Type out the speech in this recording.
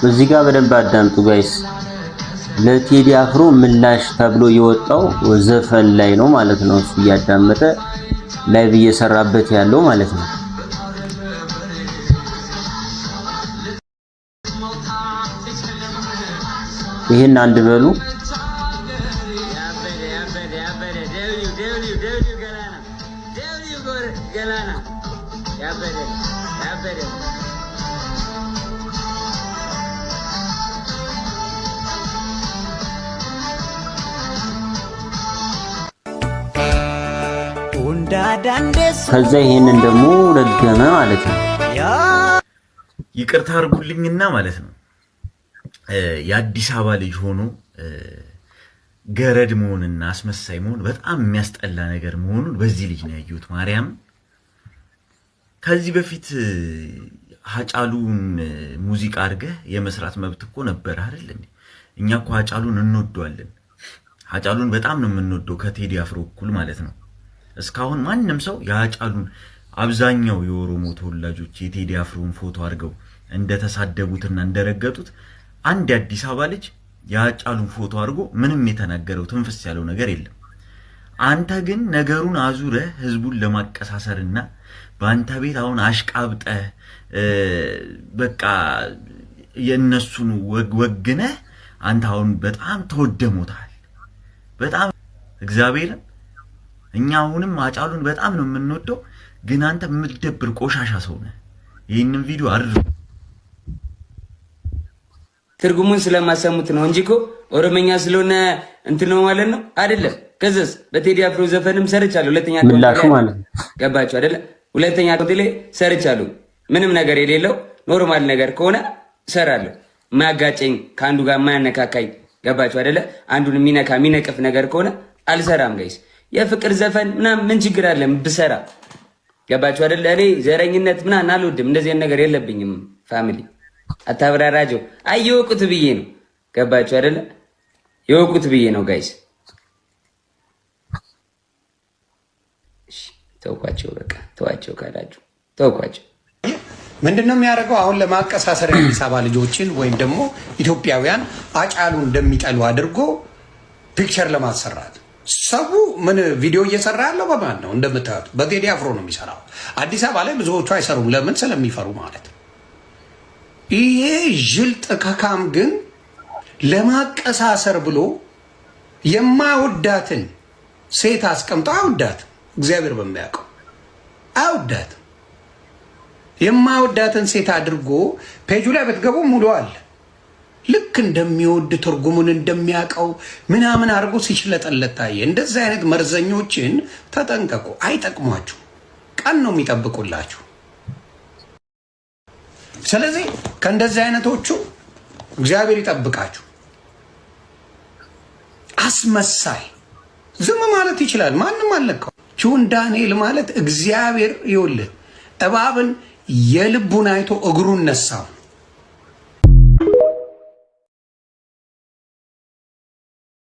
እዚህ ጋር በደንብ አዳምጡ ጋይስ። ለቴዲ አፍሮ ምላሽ ተብሎ የወጣው ዘፈን ላይ ነው ማለት ነው። እሱ እያዳመጠ ላይቭ እየሰራበት ያለው ማለት ነው። ይሄን አንድ በሉ ከዛ ይሄንን ደግሞ ረገመ ማለት ነው። ይቅርታ አድርጉልኝና ማለት ነው የአዲስ አበባ ልጅ ሆኖ ገረድ መሆንና አስመሳይ መሆን በጣም የሚያስጠላ ነገር መሆኑን በዚህ ልጅ ነው ያየሁት። ማርያም ከዚህ በፊት ሀጫሉን ሙዚቃ አድርገህ የመስራት መብት እኮ ነበር አይደል እንዴ? እኛ እኮ ሀጫሉን እንወደዋለን። ሀጫሉን በጣም ነው የምንወደው ከቴዲ አፍሮ እኩል ማለት ነው። እስካሁን ማንም ሰው የሀጫሉን አብዛኛው የኦሮሞ ተወላጆች የቴዲ አፍሮን ፎቶ አድርገው እንደተሳደቡትና እንደረገጡት አንድ የአዲስ አበባ ልጅ የሀጫሉን ፎቶ አድርጎ ምንም የተናገረው ትንፍስ ያለው ነገር የለም። አንተ ግን ነገሩን አዙረህ ህዝቡን ለማቀሳሰርና በአንተ ቤት አሁን አሽቃብጠህ በቃ የነሱን ወግነህ አንተ አሁን በጣም ተወደሞታል። በጣም እግዚአብሔርን እኛ አሁንም ሀጫሉን በጣም ነው የምንወደው፣ ግን አንተ የምትደብር ቆሻሻ ሰው ነህ። ይህንን ቪዲዮ አድርጉ። ትርጉሙን ስለማሰሙት ነው እንጂ እኮ ኦሮመኛ ስለሆነ እንትን ነው ማለት ነው አይደለም። ከዛስ በቴዲ አፍሮ ዘፈንም ሰርቻለሁ። ሁለተኛ ምላሹ ማለት ነው። ገባችሁ አይደለ? ሁለተኛ ኮንቴ ላይ ሰርቻለሁ። ምንም ነገር የሌለው ኖርማል ነገር ከሆነ ሰራለሁ። ማጋጨኝ ከአንዱ ጋር ማያነካካኝ ገባችሁ አይደለ? አንዱን የሚነቅፍ ነገር ከሆነ አልሰራም ጋይስ። የፍቅር ዘፈን ምናምን ምን ችግር አለ ብሰራ? ገባችሁ አይደለ? እኔ ዘረኝነት ምናምን አልወድም። እንደዚህ ነገር የለብኝም። ፋሚሊ አታብራራጀው። አይ የወቁት ብዬ ነው። ገባችሁ አይደለ? የወቁት ብዬ ነው ጋይስ። እሺ ተውኳቸው፣ በቃ ተዋቸው ካላችሁ ተውኳቸው። ምንድነው የሚያደርገው? አሁን ለማቀሳሰር የአዲስ አበባ ልጆችን ወይም ደግሞ ኢትዮጵያውያን አጫሉ እንደሚጠሉ አድርጎ ፒክቸር ለማሰራት ሰው ምን ቪዲዮ እየሰራ ያለው በማን ነው? እንደምታዩት በቴዲ አፍሮ ነው የሚሰራው። አዲስ አበባ ላይ ብዙዎቹ አይሰሩም። ለምን? ስለሚፈሩ ማለት ነው። ይሄ ጅል ጥካካም ግን ለማቀሳሰር ብሎ የማይወዳትን ሴት አስቀምጦ አይወዳትም። እግዚአብሔር በሚያውቀው አይወዳትም። የማይወዳትን ሴት አድርጎ ፔጁ ላይ ብትገቡ ሙሉ አለ። ልክ እንደሚወድ ትርጉሙን እንደሚያውቀው ምናምን አድርጎ ሲችለጠለት ታየ። እንደዚህ አይነት መርዘኞችን ተጠንቀቁ። አይጠቅሟችሁ፣ ቀን ነው የሚጠብቁላችሁ። ስለዚህ ከእንደዚህ አይነቶቹ እግዚአብሔር ይጠብቃችሁ። አስመሳይ ዝም ማለት ይችላል፣ ማንም አልነካው። ጆን ዳንኤል ማለት እግዚአብሔር ይወልህ እባብን የልቡን አይቶ እግሩን ነሳው።